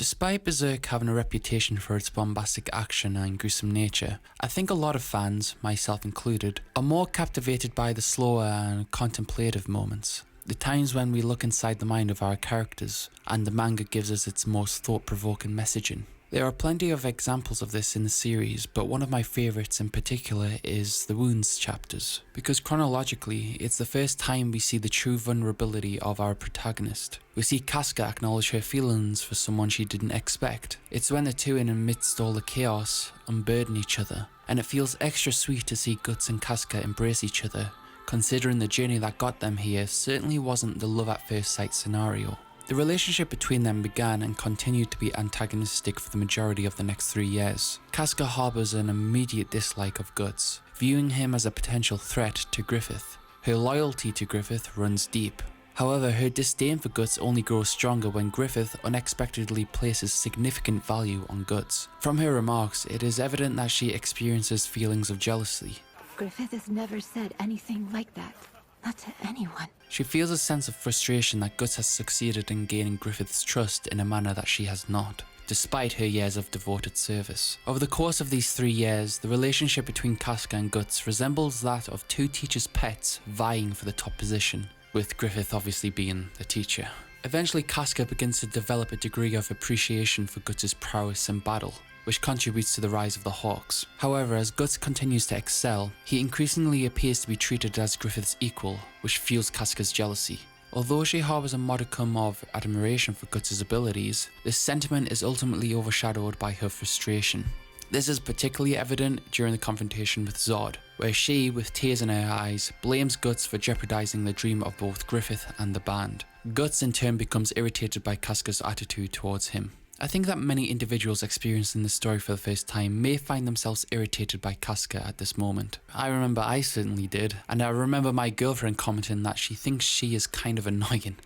Despite Berserk having a reputation for its bombastic action and gruesome nature, I think a lot of fans, myself included, are more captivated by the slower and contemplative moments. The times when we look inside the mind of our characters, and the manga gives us its most thought-provoking messaging. There are plenty of examples of this in the series, but one of my favourites in particular is the Wounds chapters, because chronologically, it's the first time we see the true vulnerability of our protagonist. We see Casca acknowledge her feelings for someone she didn't expect. It's when the two, in amidst all the chaos, unburden each other, and it feels extra sweet to see Guts and Casca embrace each other, considering the journey that got them here certainly wasn't the love at first sight scenario. The relationship between them began and continued to be antagonistic for the majority of the next 3 years. Casca harbours an immediate dislike of Guts, viewing him as a potential threat to Griffith. Her loyalty to Griffith runs deep. However, her disdain for Guts only grows stronger when Griffith unexpectedly places significant value on Guts. From her remarks, it is evident that she experiences feelings of jealousy. Griffith has never said anything like that. Not to anyone. She feels a sense of frustration that Guts has succeeded in gaining Griffith's trust in a manner that she has not, despite her years of devoted service. Over the course of these 3 years, the relationship between Casca and Guts resembles that of two teachers' pets vying for the top position, with Griffith obviously being the teacher. Eventually, Casca begins to develop a degree of appreciation for Guts' prowess in battle, which contributes to the rise of the Hawks. However, as Guts continues to excel, he increasingly appears to be treated as Griffith's equal, which fuels Casca's jealousy. Although she harbours a modicum of admiration for Guts' abilities, this sentiment is ultimately overshadowed by her frustration. This is particularly evident during the confrontation with Zod, where she, with tears in her eyes, blames Guts for jeopardising the dream of both Griffith and the band. Guts in turn becomes irritated by Casca's attitude towards him. I think that many individuals experiencing this story for the first time may find themselves irritated by Casca at this moment. I remember I certainly did, and I remember my girlfriend commenting that she thinks she is kind of annoying.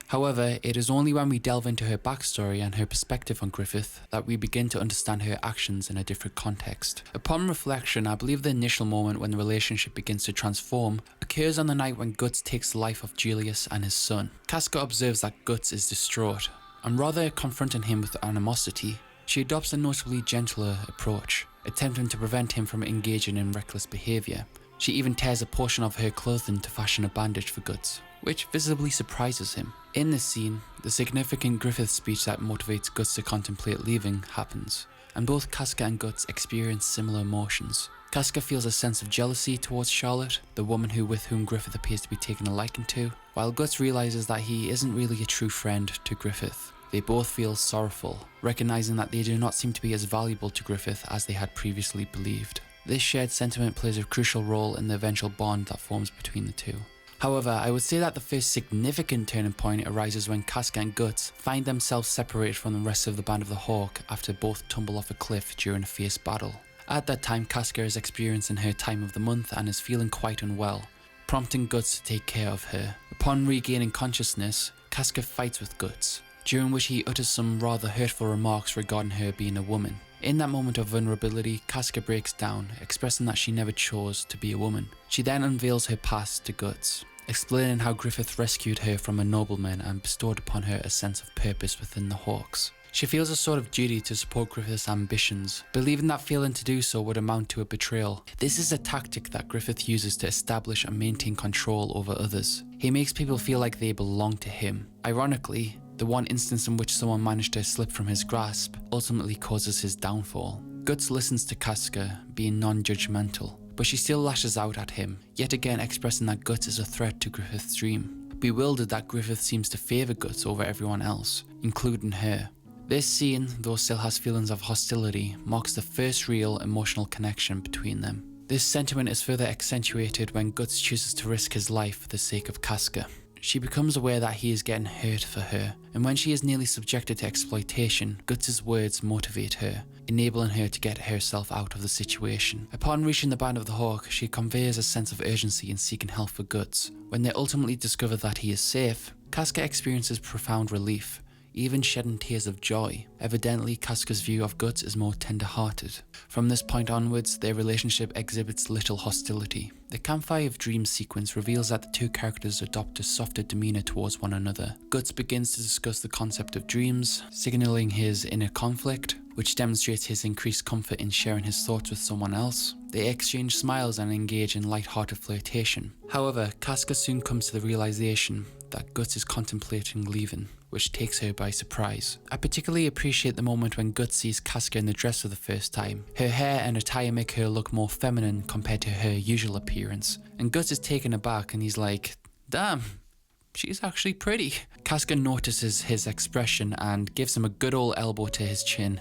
However, it is only when we delve into her backstory and her perspective on Griffith that we begin to understand her actions in a different context. Upon reflection, I believe the initial moment when the relationship begins to transform occurs on the night when Guts takes the life of Julius and his son. Casca observes that Guts is distraught, and rather confronting him with animosity, she adopts a notably gentler approach, attempting to prevent him from engaging in reckless behaviour. She even tears a portion of her clothing to fashion a bandage for Guts, which visibly surprises him. In this scene, the significant Griffith speech that motivates Guts to contemplate leaving happens, and both Casca and Guts experience similar emotions. Casca feels a sense of jealousy towards Charlotte, the woman with whom Griffith appears to be taking a liking to, while Guts realises that he isn't really a true friend to Griffith. They both feel sorrowful, recognising that they do not seem to be as valuable to Griffith as they had previously believed. This shared sentiment plays a crucial role in the eventual bond that forms between the two. However, I would say that the first significant turning point arises when Casca and Guts find themselves separated from the rest of the band of the Hawk after both tumble off a cliff during a fierce battle. At that time, Casca is experiencing her time of the month and is feeling quite unwell, prompting Guts to take care of her. Upon regaining consciousness, Casca fights with Guts, during which he utters some rather hurtful remarks regarding her being a woman. In that moment of vulnerability, Casca breaks down, expressing that she never chose to be a woman. She then unveils her past to Guts, explaining how Griffith rescued her from a nobleman and bestowed upon her a sense of purpose within the Hawks. She feels a sort of duty to support Griffith's ambitions, believing that failing to do so would amount to a betrayal. This is a tactic that Griffith uses to establish and maintain control over others. He makes people feel like they belong to him. Ironically, the one instance in which someone managed to slip from his grasp ultimately causes his downfall. Guts listens to Casca, being non-judgmental, but she still lashes out at him, yet again expressing that Guts is a threat to Griffith's dream. Bewildered that Griffith seems to favour Guts over everyone else, including her. This scene, though still has feelings of hostility, marks the first real emotional connection between them. This sentiment is further accentuated when Guts chooses to risk his life for the sake of Casca. She becomes aware that he is getting hurt for her, and when she is nearly subjected to exploitation, Guts' words motivate her, enabling her to get herself out of the situation. Upon reaching the Band of the Hawk, she conveys a sense of urgency in seeking help for Guts. When they ultimately discover that he is safe, Casca experiences profound relief, even shedding tears of joy. Evidently, Casca's view of Guts is more tender-hearted. From this point onwards, their relationship exhibits little hostility. The Campfire of Dreams sequence reveals that the two characters adopt a softer demeanour towards one another. Guts begins to discuss the concept of dreams, signalling his inner conflict, which demonstrates his increased comfort in sharing his thoughts with someone else. They exchange smiles and engage in light-hearted flirtation. However, Casca soon comes to the realization that Guts is contemplating leaving, which takes her by surprise. I particularly appreciate the moment when Guts sees Casca in the dress for the first time. Her hair and attire make her look more feminine compared to her usual appearance, and Guts is taken aback and he's like, damn, she's actually pretty. Casca notices his expression and gives him a good old elbow to his chin.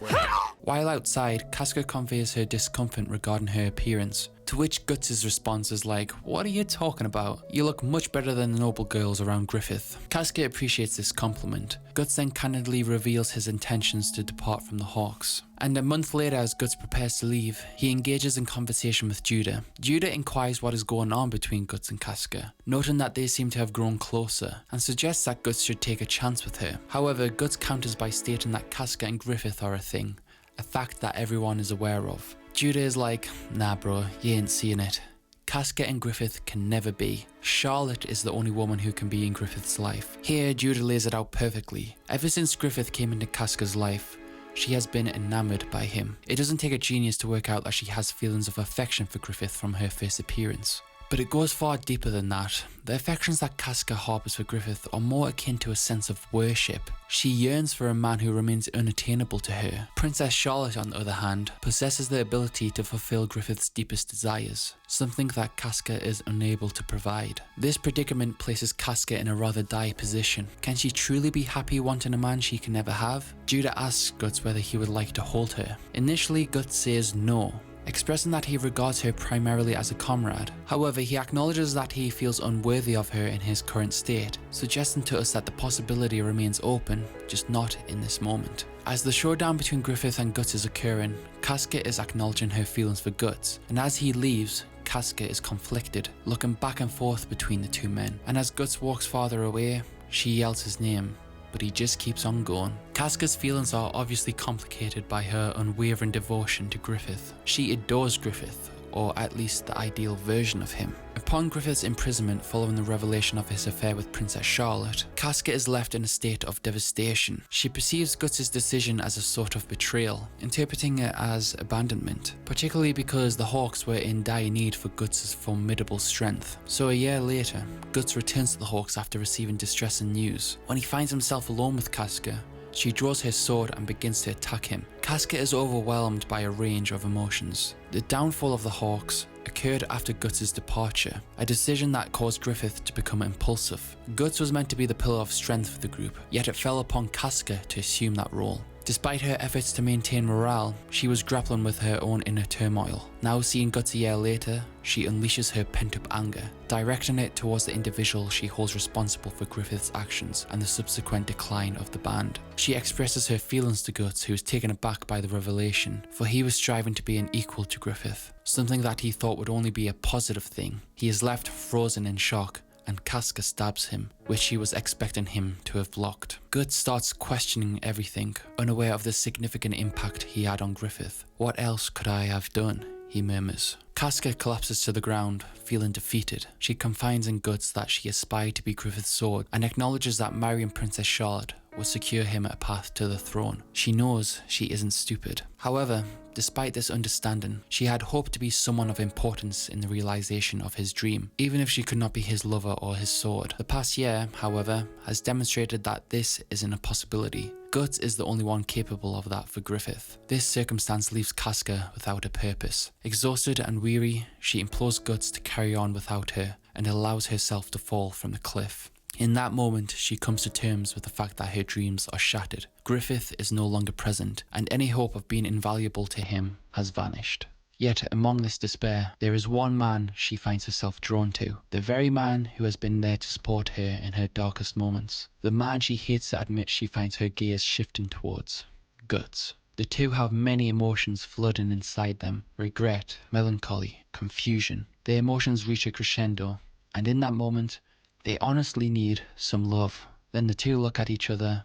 While outside, Casca conveys her discomfort regarding her appearance, to which Guts' response is like, what are you talking about? You look much better than the noble girls around Griffith. Casca appreciates this compliment. Guts then candidly reveals his intentions to depart from the Hawks. And a month later, as Guts prepares to leave, he engages in conversation with Judah. Judah inquires what is going on between Guts and Casca, noting that they seem to have grown closer, and suggests that Guts should take a chance with her. However, Guts counters by stating that Casca and Griffith are a thing, a fact that everyone is aware of. Judah is like, nah bro, you ain't seeing it. Casca and Griffith can never be. Charlotte is the only woman who can be in Griffith's life. Here, Judah lays it out perfectly. Ever since Griffith came into Casca's life, she has been enamored by him. It doesn't take a genius to work out that she has feelings of affection for Griffith from her first appearance. But it goes far deeper than that. The affections that Casca harbours for Griffith are more akin to a sense of worship. She yearns for a man who remains unattainable to her. Princess Charlotte, on the other hand, possesses the ability to fulfill Griffith's deepest desires, something that Casca is unable to provide. This predicament places Casca in a rather dire position. Can she truly be happy wanting a man she can never have? Judah asks Guts whether he would like to hold her. Initially, Guts says no, expressing that he regards her primarily as a comrade. However, he acknowledges that he feels unworthy of her in his current state, suggesting to us that the possibility remains open, just not in this moment. As the showdown between Griffith and Guts is occurring, Casca is acknowledging her feelings for Guts, and as he leaves, Casca is conflicted, looking back and forth between the two men. And as Guts walks farther away, she yells his name, but he just keeps on going. Casca's feelings are obviously complicated by her unwavering devotion to Griffith. She adores Griffith, or at least the ideal version of him. Upon Griffith's imprisonment following the revelation of his affair with Princess Charlotte, Casca is left in a state of devastation. She perceives Guts' decision as a sort of betrayal, interpreting it as abandonment, particularly because the Hawks were in dire need for Guts' formidable strength. So a year later, Guts returns to the Hawks after receiving distressing news. When he finds himself alone with Casca, she draws her sword and begins to attack him. Casca is overwhelmed by a range of emotions. The downfall of the Hawks occurred after Guts' departure, a decision that caused Griffith to become impulsive. Guts was meant to be the pillar of strength for the group, yet it fell upon Casca to assume that role. Despite her efforts to maintain morale, she was grappling with her own inner turmoil. Now seeing Guts a year later, she unleashes her pent-up anger, directing it towards the individual she holds responsible for Griffith's actions and the subsequent decline of the band. She expresses her feelings to Guts, who is taken aback by the revelation, for he was striving to be an equal to Griffith, something that he thought would only be a positive thing. He is left frozen in shock, and Casca stabs him, which he was expecting him to have blocked. Guts starts questioning everything, unaware of the significant impact he had on Griffith. What else could I have done? He murmurs. Casca collapses to the ground, feeling defeated. She confides in Guts that she aspired to be Griffith's sword, and acknowledges that marrying Princess Charlotte would secure him a path to the throne. She knows she isn't stupid. However, despite this understanding, she had hoped to be someone of importance in the realization of his dream, even if she could not be his lover or his sword. The past year, however, has demonstrated that this isn't a possibility. Guts is the only one capable of that for Griffith. This circumstance leaves Casca without a purpose. Exhausted and weary, she implores Guts to carry on without her and allows herself to fall from the cliff. In that moment, she comes to terms with the fact that her dreams are shattered. Griffith is no longer present, and any hope of being invaluable to him has vanished. Yet among this despair, there is one man she finds herself drawn to, the very man who has been there to support her in her darkest moments. The man she hates to admit she finds her gaze shifting towards, Guts. The two have many emotions flooding inside them: regret, melancholy, confusion. Their emotions reach a crescendo, and in that moment, they honestly need some love. Then the two look at each other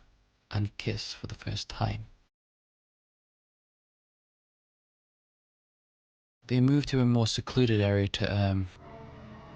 and kiss for the first time. They move to a more secluded area to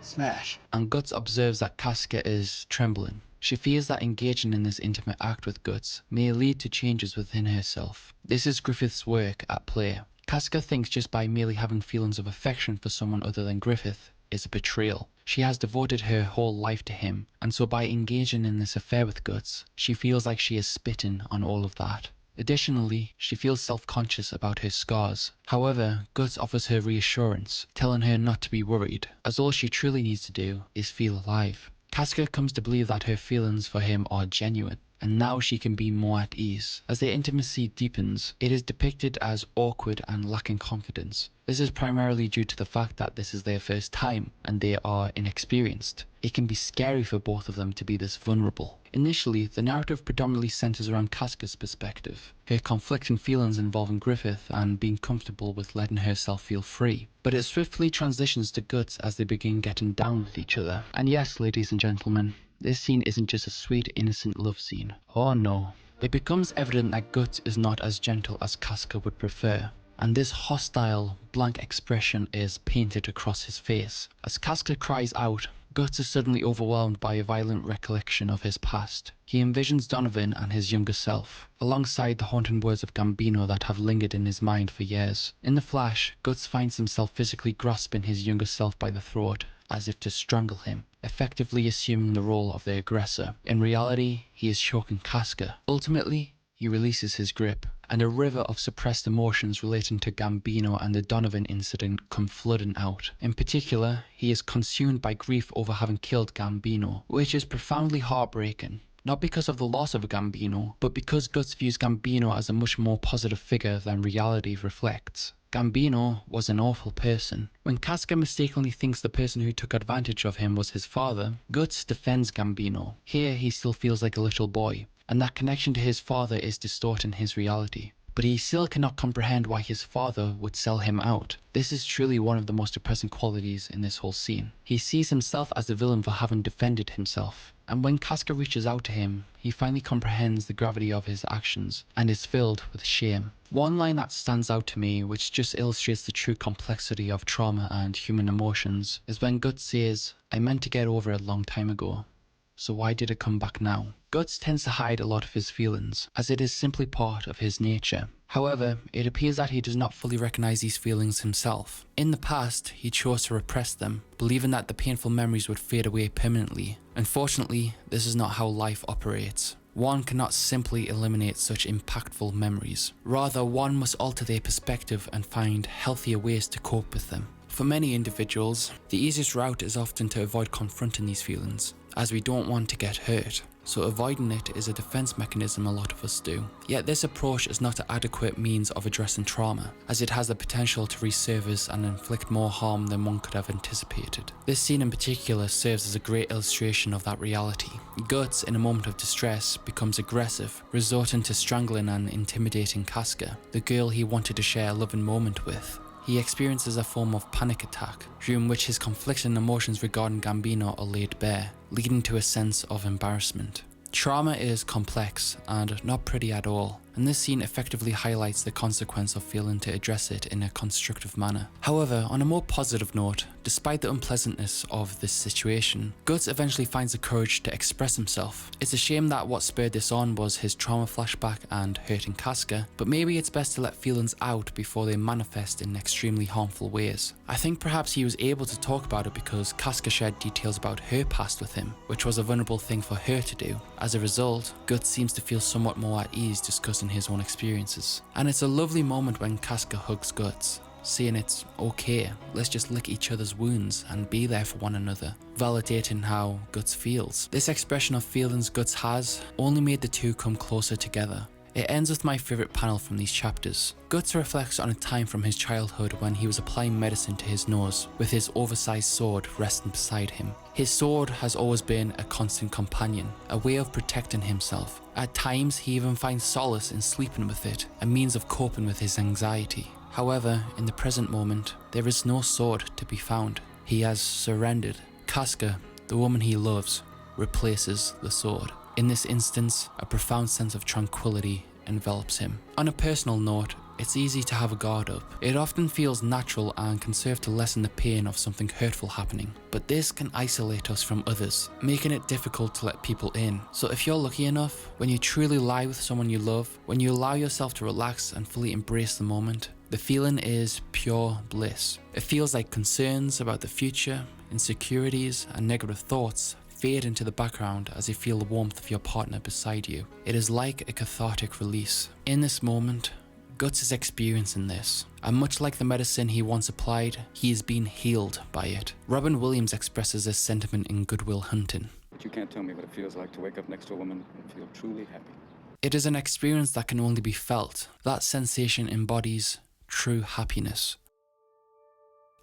smash. And Guts observes that Casca is trembling. She fears that engaging in this intimate act with Guts may lead to changes within herself. This is Griffith's work at play. Casca thinks just by merely having feelings of affection for someone other than Griffith is a betrayal. She has devoted her whole life to him, and so by engaging in this affair with Guts, she feels like she is spitting on all of that. Additionally, she feels self-conscious about her scars. However, Guts offers her reassurance, telling her not to be worried, as all she truly needs to do is feel alive. Casca comes to believe that her feelings for him are genuine, and now she can be more at ease. As their intimacy deepens, it is depicted as awkward and lacking confidence. This is primarily due to the fact that this is their first time and they are inexperienced. It can be scary for both of them to be this vulnerable. Initially, the narrative predominantly centers around Casca's perspective, her conflicting feelings involving Griffith and being comfortable with letting herself feel free. But it swiftly transitions to Guts as they begin getting down with each other. And yes, ladies and gentlemen, this scene isn't just a sweet, innocent love scene. Oh no. It becomes evident that Guts is not as gentle as Casca would prefer, and this hostile, blank expression is painted across his face. As Casca cries out, Guts is suddenly overwhelmed by a violent recollection of his past. He envisions Donovan and his younger self, alongside the haunting words of Gambino that have lingered in his mind for years. In the flash, Guts finds himself physically grasping his younger self by the throat, as if to strangle him, effectively assuming the role of the aggressor. In reality, he is choking Casca. Ultimately, he releases his grip, and a river of suppressed emotions relating to Gambino and the Donovan incident come flooding out. In particular, he is consumed by grief over having killed Gambino, which is profoundly heartbreaking. Not because of the loss of Gambino, but because Guts views Gambino as a much more positive figure than reality reflects. Gambino was an awful person. When Casca mistakenly thinks the person who took advantage of him was his father, Guts defends Gambino. Here he still feels like a little boy, and that connection to his father is distorting his reality. But he still cannot comprehend why his father would sell him out. This is truly one of the most depressing qualities in this whole scene. He sees himself as the villain for having defended himself, and when Casca reaches out to him, he finally comprehends the gravity of his actions and is filled with shame. One line that stands out to me, which just illustrates the true complexity of trauma and human emotions, is when Guts says, "I meant to get over it a long time ago. So why did it come back now?" Guts tends to hide a lot of his feelings, as it is simply part of his nature. However, it appears that he does not fully recognize these feelings himself. In the past, he chose to repress them, believing that the painful memories would fade away permanently. Unfortunately, this is not how life operates. One cannot simply eliminate such impactful memories. Rather, one must alter their perspective and find healthier ways to cope with them. For many individuals, the easiest route is often to avoid confronting these feelings, as we don't want to get hurt. So avoiding it is a defense mechanism a lot of us do. Yet this approach is not an adequate means of addressing trauma, as it has the potential to resurface and inflict more harm than one could have anticipated. This scene in particular serves as a great illustration of that reality. Guts, in a moment of distress, becomes aggressive, resorting to strangling and intimidating Casca, the girl he wanted to share a loving moment with. He experiences a form of panic attack, during which his conflicting emotions regarding Gambino are laid bare, leading to a sense of embarrassment. Trauma is complex and not pretty at all, and this scene effectively highlights the consequence of failing to address it in a constructive manner. However, on a more positive note, despite the unpleasantness of this situation, Guts eventually finds the courage to express himself. It's a shame that what spurred this on was his trauma flashback and hurting Casca, but maybe it's best to let feelings out before they manifest in extremely harmful ways. I think perhaps he was able to talk about it because Casca shared details about her past with him, which was a vulnerable thing for her to do. As a result, Guts seems to feel somewhat more at ease discussing his own experiences. And it's a lovely moment when Casca hugs Guts, saying it's okay, let's just lick each other's wounds and be there for one another, validating how Guts feels. This expression of feelings Guts has only made the two come closer together. It ends with my favourite panel from these chapters. Guts reflects on a time from his childhood when he was applying medicine to his nose, with his oversized sword resting beside him. His sword has always been a constant companion, a way of protecting himself. At times, he even finds solace in sleeping with it, a means of coping with his anxiety. However, in the present moment, there is no sword to be found. He has surrendered. Casca, the woman he loves, replaces the sword. In this instance, a profound sense of tranquility envelops him. On a personal note, it's easy to have a guard up. It often feels natural and can serve to lessen the pain of something hurtful happening. But this can isolate us from others, making it difficult to let people in. So if you're lucky enough, when you truly lie with someone you love, when you allow yourself to relax and fully embrace the moment, the feeling is pure bliss. It feels like concerns about the future, insecurities, and negative thoughts fade into the background as you feel the warmth of your partner beside you. It is like a cathartic release. In this moment, Guts is experiencing this, and much like the medicine he once applied, he is being healed by it. Robin Williams expresses this sentiment in Good Will Hunting. But you can't tell me what it feels like to wake up next to a woman and feel truly happy. It is an experience that can only be felt. That sensation embodies true happiness.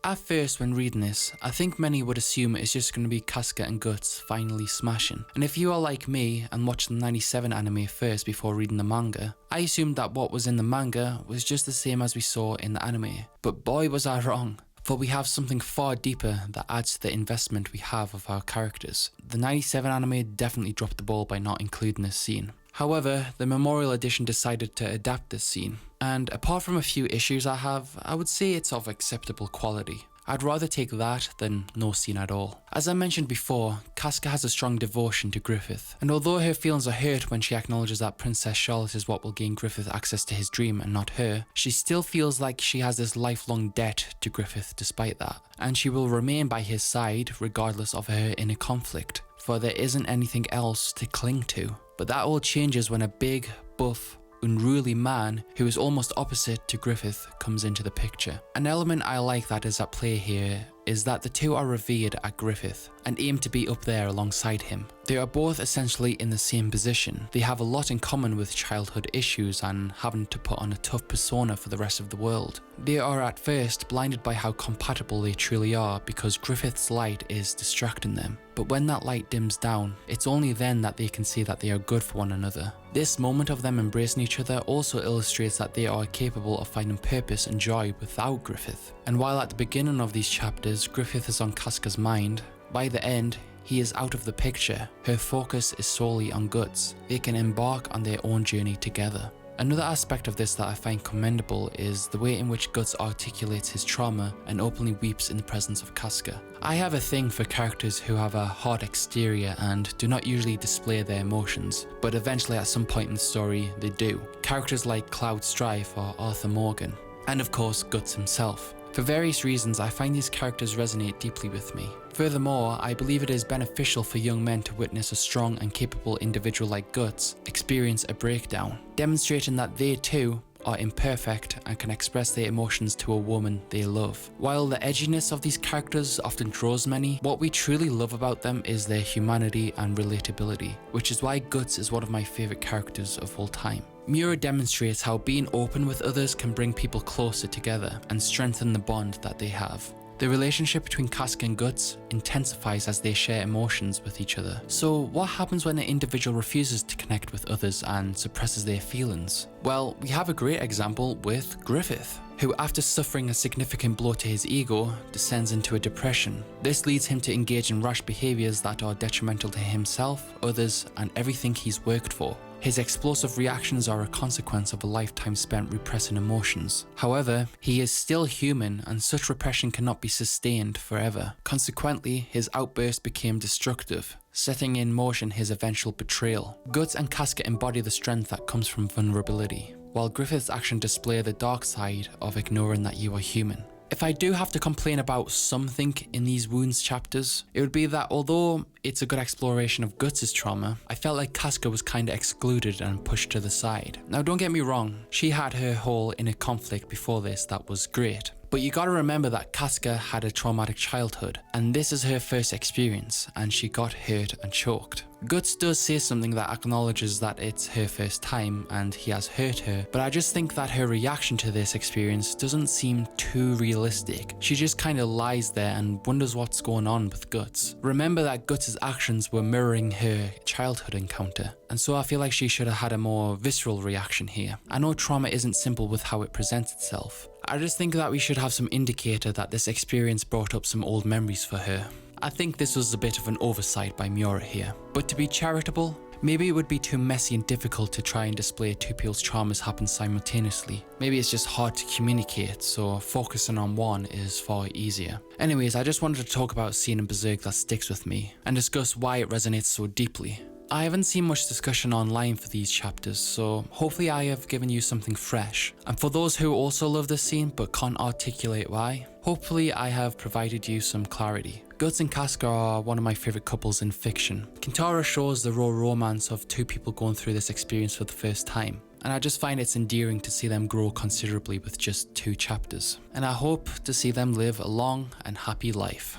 At first, when reading this, I think many would assume it's just going to be Casca and Guts finally smashing. And if you are like me and watched the 97 anime first before reading the manga, I assumed that what was in the manga was just the same as we saw in the anime. But boy was I wrong, for we have something far deeper that adds to the investment we have of our characters. The 97 anime definitely dropped the ball by not including this scene. However, the Memorial Edition decided to adapt this scene, and apart from a few issues I would say it's of acceptable quality. I'd rather take that than no scene at all. As I mentioned before, Casca has a strong devotion to Griffith, and although her feelings are hurt when she acknowledges that Princess Charlotte is what will gain Griffith access to his dream and not her, she still feels like she has this lifelong debt to Griffith despite that, and she will remain by his side regardless of her inner conflict, for there isn't anything else to cling to. But that all changes when a big, buff, unruly man who is almost opposite to Griffith comes into the picture. An element I like that is at play here is that the two are revered at Griffith and aim to be up there alongside him. They are both essentially in the same position. They have a lot in common with childhood issues and having to put on a tough persona for the rest of the world. They are at first blinded by how compatible they truly are because Griffith's light is distracting them. But when that light dims down, it's only then that they can see that they are good for one another. This moment of them embracing each other also illustrates that they are capable of finding purpose and joy without Griffith. And while at the beginning of these chapters, Griffith is on Casca's mind, by the end, he is out of the picture. Her focus is solely on Guts. They can embark on their own journey together. Another aspect of this that I find commendable is the way in which Guts articulates his trauma and openly weeps in the presence of Casca. I have a thing for characters who have a hard exterior and do not usually display their emotions, but eventually at some point in the story they do. Characters like Cloud Strife or Arthur Morgan, and of course Guts himself. For various reasons, I find these characters resonate deeply with me. Furthermore, I believe it is beneficial for young men to witness a strong and capable individual like Guts experience a breakdown, demonstrating that they too are imperfect and can express their emotions to a woman they love. While the edginess of these characters often draws many, what we truly love about them is their humanity and relatability, which is why Guts is one of my favourite characters of all time. Miura demonstrates how being open with others can bring people closer together and strengthen the bond that they have. The relationship between Casca and Guts intensifies as they share emotions with each other. So what happens when an individual refuses to connect with others and suppresses their feelings? Well, we have a great example with Griffith, who after suffering a significant blow to his ego, descends into a depression. This leads him to engage in rash behaviours that are detrimental to himself, others, and everything he's worked for. His explosive reactions are a consequence of a lifetime spent repressing emotions. However, he is still human and such repression cannot be sustained forever. Consequently, his outburst became destructive, setting in motion his eventual betrayal. Guts and Casca embody the strength that comes from vulnerability, while Griffith's actions display the dark side of ignoring that you are human. If I do have to complain about something in these wounds chapters, it would be that although it's a good exploration of Guts' trauma, I felt like Casca was kinda excluded and pushed to the side. Now don't get me wrong, she had her whole inner conflict before this that was great. But you gotta remember that Casca had a traumatic childhood, and this is her first experience, and she got hurt and choked. Guts does say something that acknowledges that it's her first time and he has hurt her, but I just think that her reaction to this experience doesn't seem too realistic. She just kinda lies there and wonders what's going on with Guts. Remember that Guts' actions were mirroring her childhood encounter, and so I feel like she should have had a more visceral reaction here. I know trauma isn't simple with how it presents itself. I just think that we should have some indicator that this experience brought up some old memories for her. I think this was a bit of an oversight by Miura here. But to be charitable, Maybe it would be too messy and difficult to try and display two people's charm as happen simultaneously. Maybe it's just hard to communicate, so focusing on one is far easier. Anyways, I just wanted to talk about a scene in Berserk that sticks with me, and discuss why it resonates so deeply. I haven't seen much discussion online for these chapters, so hopefully I have given you something fresh. And for those who also love this scene but can't articulate why, hopefully I have provided you some clarity. Guts and Casca are one of my favourite couples in fiction. Kentaro shows the raw romance of two people going through this experience for the first time, and I just find it's endearing to see them grow considerably with just 2 chapters. And I hope to see them live a long and happy life.